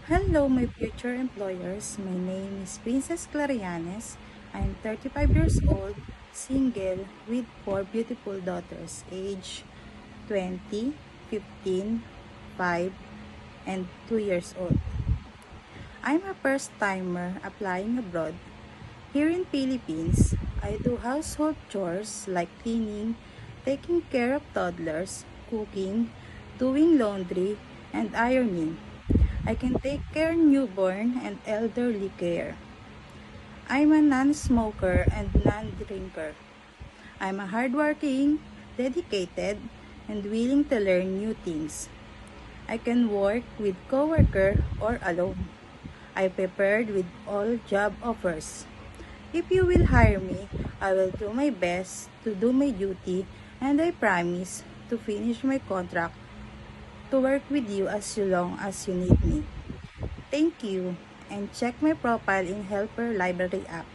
Hello, my future employers. My name is Princess Clarianes. I'm 35 years old, single, with 4 beautiful daughters, age 20, 15, 5, and 2 years old. I'm a first-timer applying abroad. Here in Philippines, I do household chores like cleaning, taking care of toddlers, cooking, doing laundry, and ironing. I can take care newborn and elderly care. I'm a non-smoker and non-drinker. I'm a hardworking, dedicated, and willing to learn new things. I can work with coworker or alone. I prepared with all job offers. If you will hire me, I will do my best to do my duty, and I promise to finish my contract to work with you as long as you need me. Thank you, and check my profile in Helper Library app.